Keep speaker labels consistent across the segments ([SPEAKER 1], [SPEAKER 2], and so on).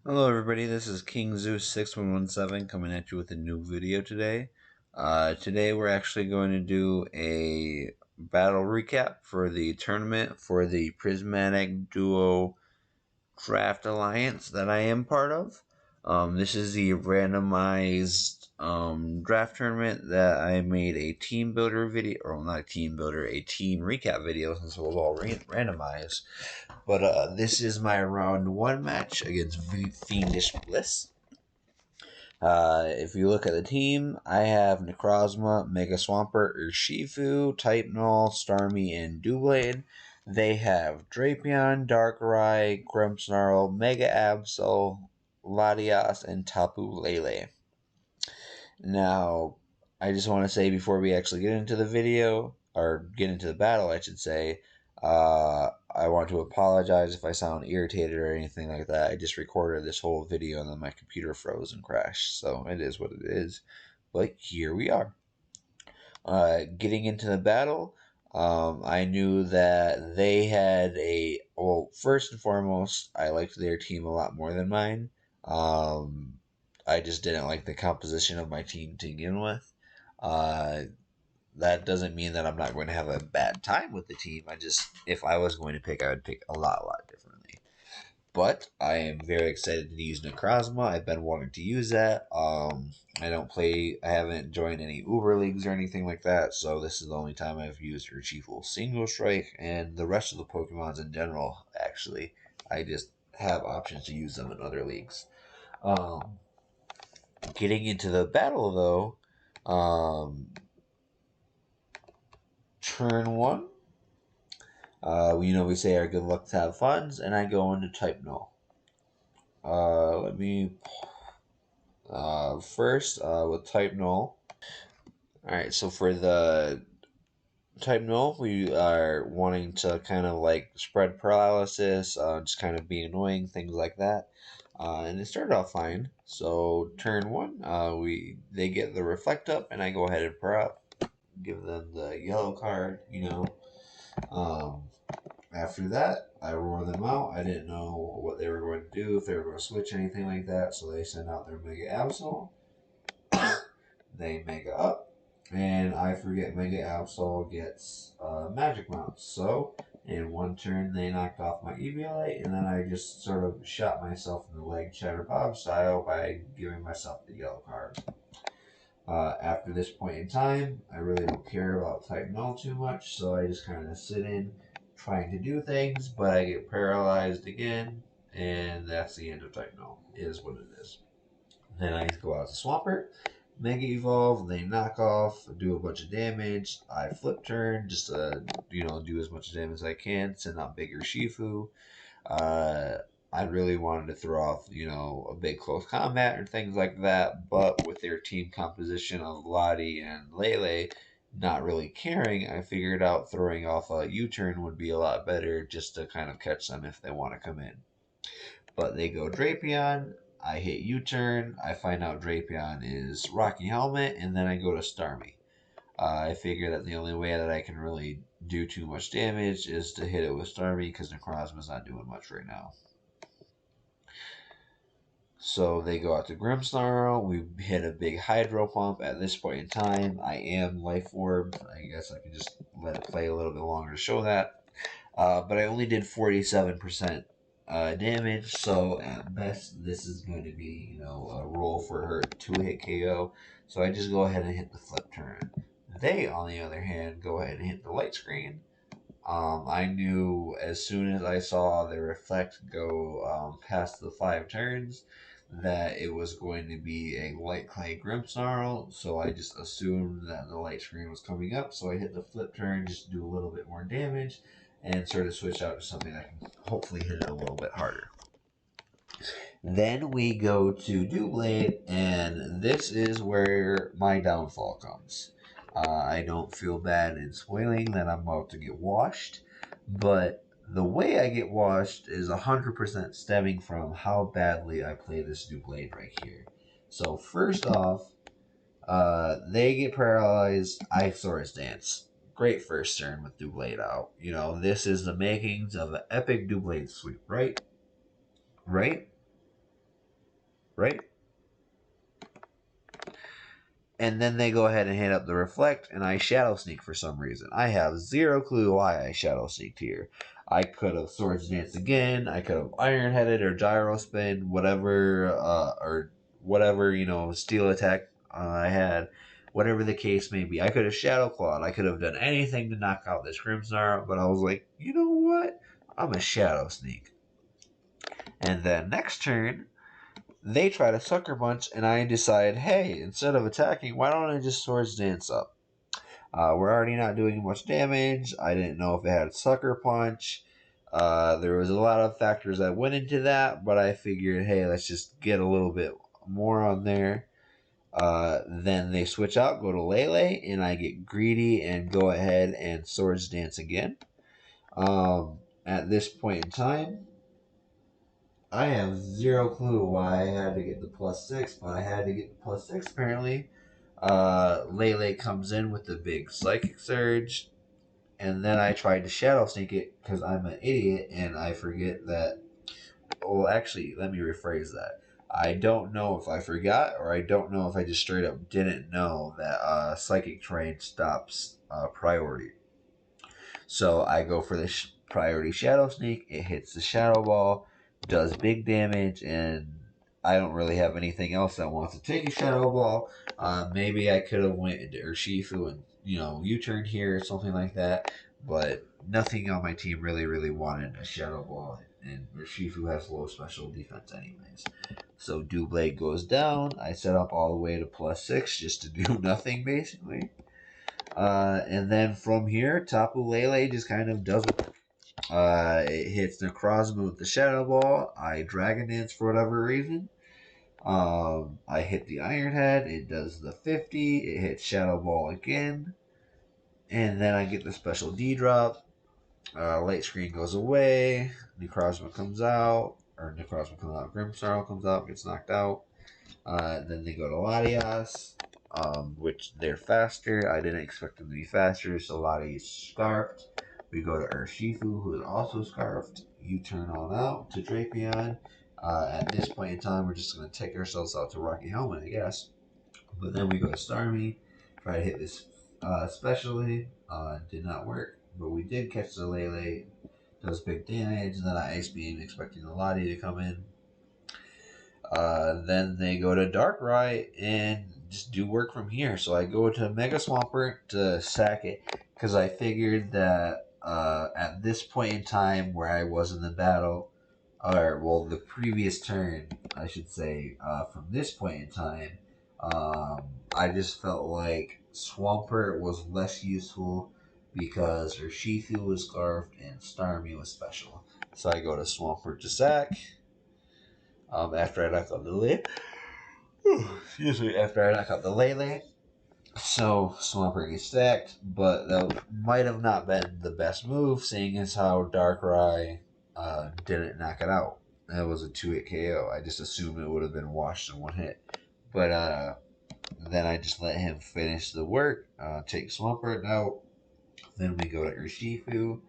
[SPEAKER 1] Hello everybody, this is King Zeus 6117 coming at you with a new video today. Today we're actually going to do a battle recap for the tournament for the Prismatic Duo Draft Alliance that I am part of. This is the randomized draft tournament that I made a team builder video, or not a team builder, a team recap video since it was all randomized. But this is my round one match against Fiendish Bliss. If you look at the team, I have Necrozma, Mega Swampert, Urshifu, Type Null, Starmie, and Doublade. They have Drapion, Darkrai, Grimmsnarl, Mega Absol, Latias, and Tapu Lele. Now, I just want to say before we actually get into the video, or get into the battle, I should say, I want to apologize if I sound irritated or anything like that. I just recorded this whole video and then my computer froze and crashed, so it is what it is. But here we are. Getting into the battle, I knew that they had well, first and foremost, I liked their team a lot more than mine. I just didn't like the composition of my team to begin with. That doesn't mean that I'm not going to have a bad time with the team. If I was going to pick, I would pick a lot differently. But I am very excited to use Necrozma. I've been wanting to use that. I haven't joined any Uber leagues or anything like that, so this is the only time I've used Urshifu Single Strike, and the rest of the Pokemons in general, actually. I just have options to use them in other leagues. Getting into the battle, though, turn one, we say our good luck to have funds, and I go into Type Null. First, with Type Null. Alright, so for the Type Null, we are wanting to kind of like spread paralysis, just kind of be annoying, things like that. And it started off fine. So turn one, they get the Reflect up, and I go ahead and per up, give them the yellow card, After that, I roar them out. I didn't know what they were going to do, if they were going to switch anything like that, so they send out their Mega Absol. They Mega up, and I forget Mega Absol gets Magic Mount. So, in one turn, they knocked off my Eviolite, and then I just sort of shot myself in the leg, Cheddar Bob style, by giving myself the yellow card. After this point in time, I really don't care about Type Null too much, so I just kind of sit in trying to do things, but I get paralyzed again, and that's the end of Type Null. It is what it is. Then I go out to Swampert, Mega Evolve, they knock off, do a bunch of damage. I flip turn just to, do as much damage as I can, send out bigger Shifu. I really wanted to throw off, a big close combat or things like that, but with their team composition of Lottie and Lele not really caring, I figured out throwing off a U-turn would be a lot better just to kind of catch them if they want to come in. But they go Drapion, I hit U-turn, I find out Drapion is Rocky Helmet, and then I go to Starmie. I figure that the only way that I can really do too much damage is to hit it with Starmie because Necrozma's not doing much right now. So they go out to Grimmsnarl. We hit a big Hydro Pump. At this point in time, I am Life Orb. I guess I can just let it play a little bit longer to show that. But I only did 47% damage, so at best this is going to be, a roll for her 2-hit KO. So I just go ahead and hit the flip turn. They, on the other hand, go ahead and hit the light screen. I knew as soon as I saw the Reflect go past the 5 turns that it was going to be a Light Clay Grimmsnarl, so I just assumed that the light screen was coming up, so I hit the flip turn just to do a little bit more damage and sort of switch out to something that can hopefully hit it a little bit harder. Then we go to Doublade, and this is where my downfall comes. I don't feel bad in spoiling that I'm about to get washed, but the way I get washed is 100% stemming from how badly I play this Doublade right here. So first off, they get paralyzed, I Saurus Dance. Great first turn with Doublade out. This is the makings of an epic Doublade sweep, right? Right? right? And then they go ahead and hit up the reflect, and I shadow sneak for some reason. I have zero clue why I shadow sneaked here. I could have swords danced again. I could have iron headed or gyro spin, whatever, or whatever steel attack I had. Whatever the case may be, I could have shadow clawed. I could have done anything to knock out this Grimmsnarl, but I was like, you know what? I'm a shadow sneak. And then next turn, they try to sucker punch, and I decide, hey, instead of attacking, why don't I just swords dance up? We're already not doing much damage. I didn't know if it had sucker punch. There was a lot of factors that went into that, but I figured, hey, let's just get a little bit more on there. Then they switch out, go to Lele, and I get greedy and go ahead and swords dance again. At this point in time, I have zero clue why I had to get the +6, but I had to get the +6 apparently. Lele comes in with the big Psychic Surge, and then I tried to Shadow Sneak it because I'm an idiot and I forget that. Well, actually, let me rephrase that. I don't know if I forgot or I don't know if I just straight up didn't know that Psychic Terrain stops priority. So I go for the priority Shadow Sneak. It hits the Shadow Ball, does big damage, and I don't really have anything else that wants to take a Shadow Ball. Maybe I could have went into Urshifu and U-turn here or something like that, but nothing on my team really wanted a Shadow Ball, and Urshifu has low special defense anyways. So Doublade goes down. I set up all the way to +6 just to do nothing basically. And then from here, Tapu Lele just kind of does it. It hits Necrozma with the Shadow Ball. I Dragon Dance for whatever reason. I hit the Iron Head. It does the 50. It hits Shadow Ball again. And then I get the special D drop. Light Screen goes away. Necrozma comes out. Or Necrozma comes out. Grimmsnarl comes out, gets knocked out. Then they go to Latias, which they're faster. I didn't expect them to be faster, so Latias scarfed. We go to Urshifu, who is also scarfed. You turn on out to Drapion. At this point in time, we're just going to take ourselves out to Rocky Helmet, I guess. But then we go to Starmie, try to hit this specially. Did not work, but we did catch the Lele. Does big damage, and then I Ice Beam, expecting the Lati to come in. Then they go to Darkrai and just do work from here. So I go to Mega Swampert to sack it because I figured that at this point in time where I was in the battle, or well, the previous turn, I should say, from this point in time, I just felt like Swampert was less useful because Urshifu was scarfed and Starmie was special. So I go to Swampert to sack. After I knock out the Lele. Excuse me. After I knock out the Lele. So Swampert gets stacked, but that might have not been the best move, seeing as how Darkrai didn't knock it out. That was a 2-hit KO. I just assumed it would have been washed in one hit. But then I just let him finish the work, take Swampert out. Then we go to Urshifu,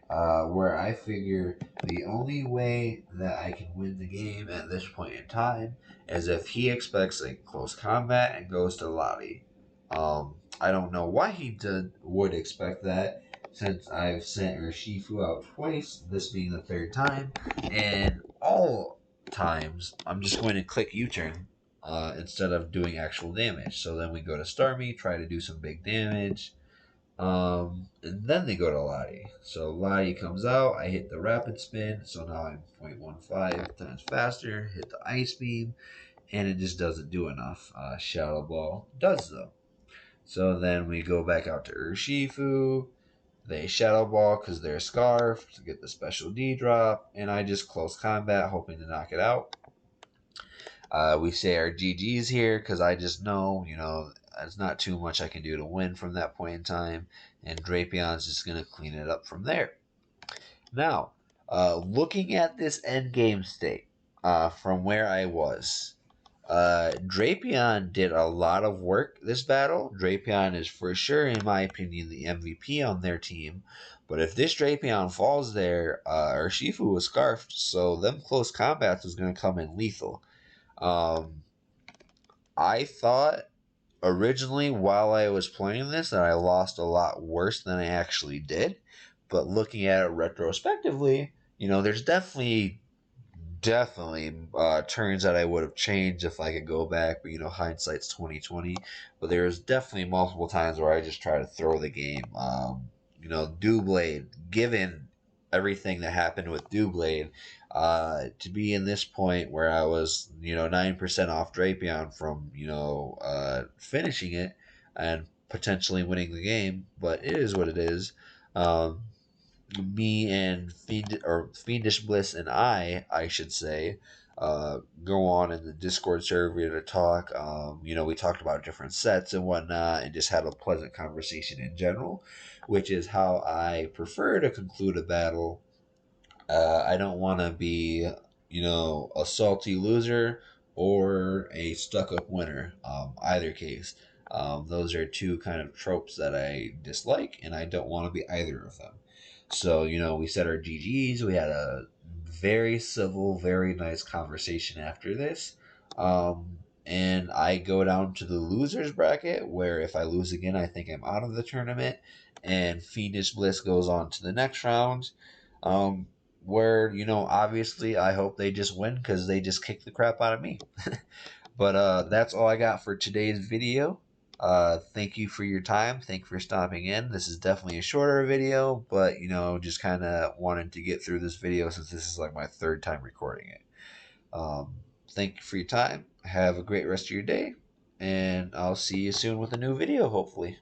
[SPEAKER 1] where I figure the only way that I can win the game at this point in time is if he expects a close combat and goes to Lobby. I don't know why he would expect that, since I've sent Urshifu out twice, this being the third time, and all times I'm just going to click U-turn instead of doing actual damage. So then we go to Starmie, try to do some big damage. And then they go to Lottie. So Lottie comes out, I hit the rapid spin, so now I'm 0.15 times faster, hit the ice beam, and it just doesn't do enough. Shadow Ball does though. So then we go back out to Urshifu. They Shadow Ball because they're scarfed to get the special D drop, and I just close combat hoping to knock it out. We say our GG's here because I just know, there's not too much I can do to win from that point in time, and Drapion's just going to clean it up from there. Now, looking at this end game state from where I was, Drapion did a lot of work this battle. Drapion is for sure, in my opinion, the MVP on their team. But if this Drapion falls there, Urshifu was scarfed, so them close combats was going to come in lethal. Um, I thought originally while I was playing this that I lost a lot worse than I actually did. But looking at it retrospectively, there's definitely turns that I would have changed if I could go back. But hindsight's 2020. But there's definitely multiple times where I just try to throw the game. Doublade, given everything that happened with Doublade, to be in this point where I was 9% off Drapion from finishing it and potentially winning the game. But it is what it is. Me and Fiendish Bliss and I should say, go on in the Discord server to talk. We talked about different sets and whatnot, and just had a pleasant conversation in general, which is how I prefer to conclude a battle. I don't want to be, a salty loser or a stuck up winner. Either case. Those are two kind of tropes that I dislike, and I don't want to be either of them. So, we said our GGs. We had a very civil, very nice conversation after this. And I go down to the losers bracket, where if I lose again, I think I'm out of the tournament. And Fiendish Bliss goes on to the next round. Um, where, obviously I hope they just win because they just kicked the crap out of me. But that's all I got for today's video. Thank you for your time. Thank you for stopping in. This is definitely a shorter video, but just kind of wanted to get through this video since this is like my third time recording it. Thank you for your time. Have a great rest of your day, and I'll see you soon with a new video, hopefully.